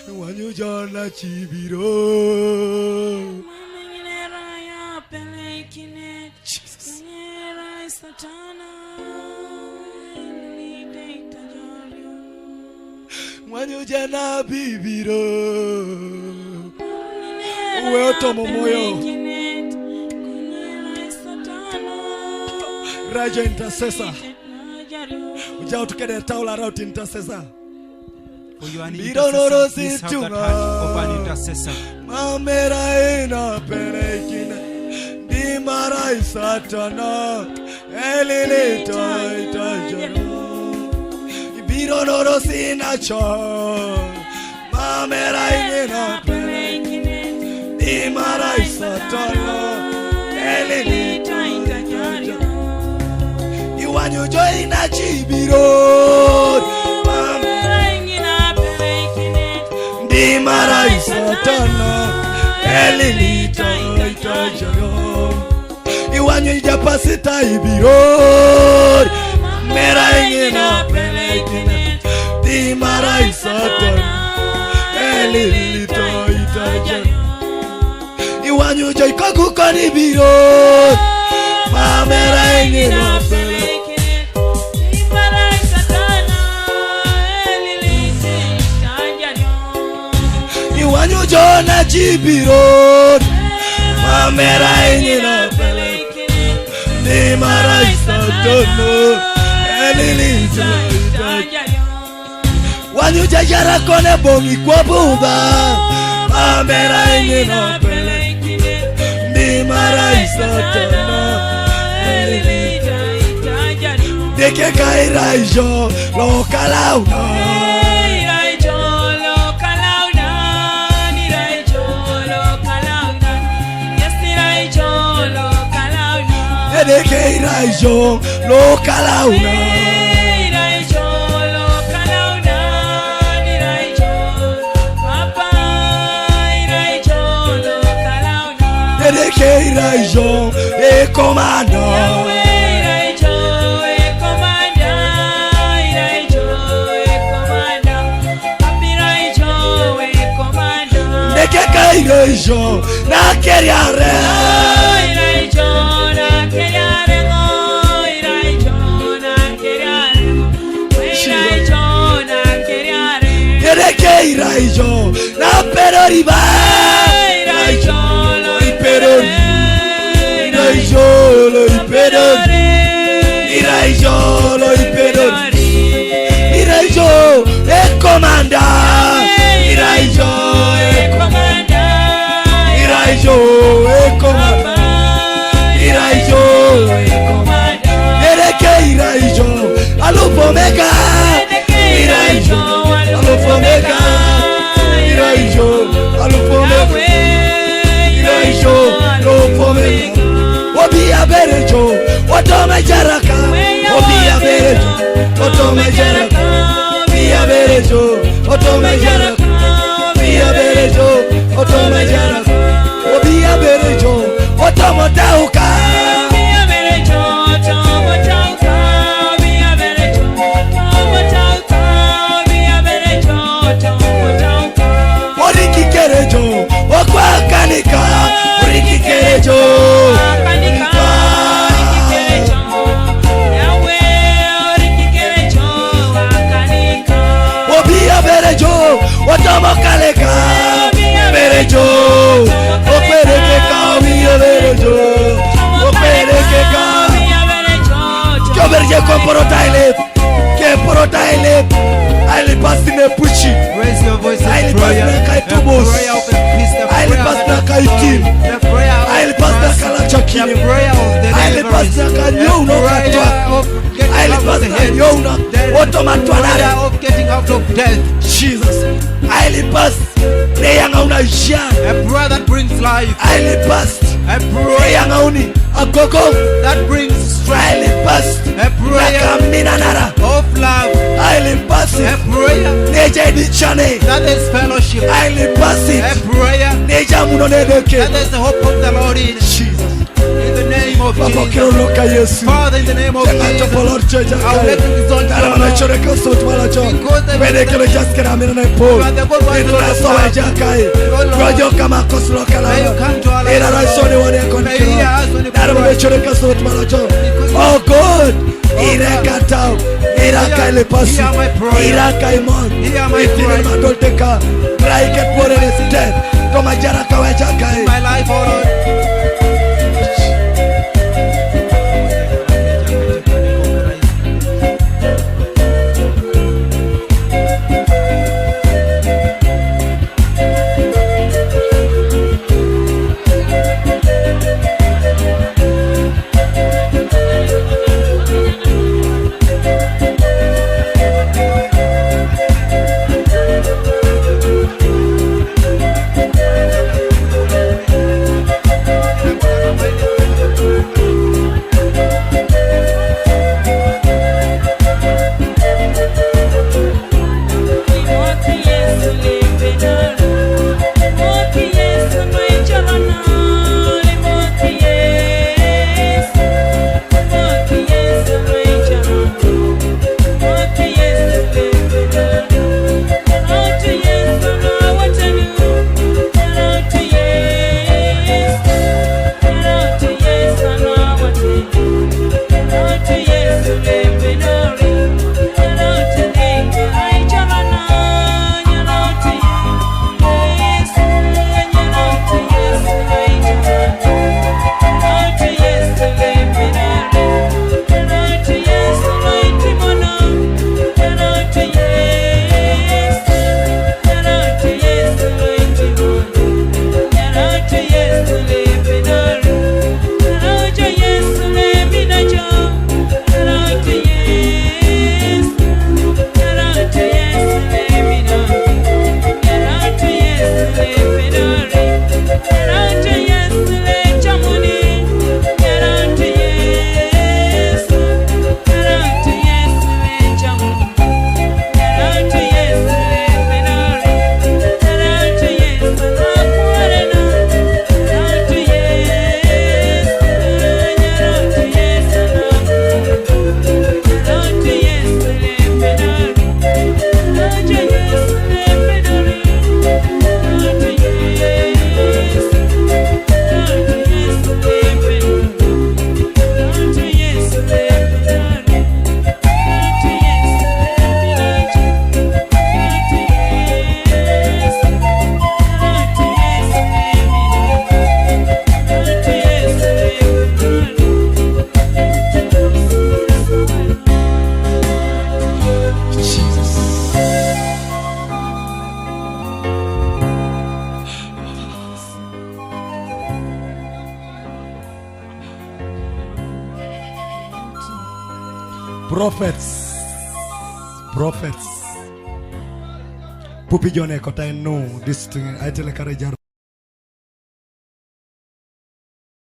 Wanyujana Chibiro. Jesus. Wanyujana Bibiro. Weotomo moyo. Raja intercessor. Ujao tukede taula route intercessor. For you are an intercessor, please have that heart of an intercessor. Mamera ina pelekine Dimara Satana Elilita itajaro Ibiro noro sina cho Mamera ina pelekine Dimara Satana Elilita itajaro Iwanyo joy na Chibiro Dimara Satana Elilita itajaro Iwanyo ijapasita Aibiror Mera ingina pelekine Dimara Satana Elilita itajaro Iwanyo joy kakukani Aibiror Mamera ingina pelekine Dimara Satana Elilita Iwanyo jona Chibiro Mamera ingina pelekine Dimara Satana Elilita itajaro Wanyo jajara kone bongi kwa buba Mamera ingina pelekine Dimara Satana Elilita itajaro Deke kaira ijo lokalauna Deke iraijo lokalauna Deke iraijo e komanda Deke iraijo na keriare Iraijo na peroriba Iraijo lo iperori Iraijo lo iperori Iraijo lo iperori Iraijo e comanda Iraijo e comanda Iraijo e comanda Iraijo e comanda Ereke Iraijo alupomega Iraijo alupomega Iraijo alupomega Iraijo alupomega Obadia berejo otome jaraka Obadia berejo otome jaraka Obadia berejo otome jaraka Obadia berejo otome jaraka Obadia berejo otomo tauka Obadia berejo otomo tauka Obadia berejo otomo tauka Obadia berejo otomo tauka Oriki kerejo okwakanika Oriki kerejo akanika Oriki kerejo yawe Oriki kerejo akanika Obadia berejo otomo kaleka Obadia berejo operekeka Obadia berejo operekeka Kyoberje komporotaile Kemporotaile Aili pasine puchi Raise your voice in Aili prayer. pasina kaitubos Prayer of the peace, the Aili prayer of pasina the kaitim prayer of Aili the pasina mercy, kalachakini the prayer of the Aili deliverance, pasina the kanyouno prayer katwa of getting Aili out of the pasina hands, kanyouno the otomatwanare prayer of getting out of death. Jesus Aili pas Neyanga unaisha A prayer that brings life. Aili pas A prayer Neyanga uni agogo that brings strength. Aili pas A prayer Nakamina nara of love. Aili pas A prayer Neja edichane that is fellowship. Aili pas A prayer Neja munonedeke that is the hope of the Lord in. Jesus In the name name of Jesus. Father, in the name of Jesus, our weapon is on you, Lord. Because the oh God, Irakatao, Iraka Lepasu, Iraka Imon, Itina Mandolteka, Raiket Warren is dead, Tomajaraka Wajakai, my life, oh Lord. prophets. Pupi Jone Kota no this thing I tell a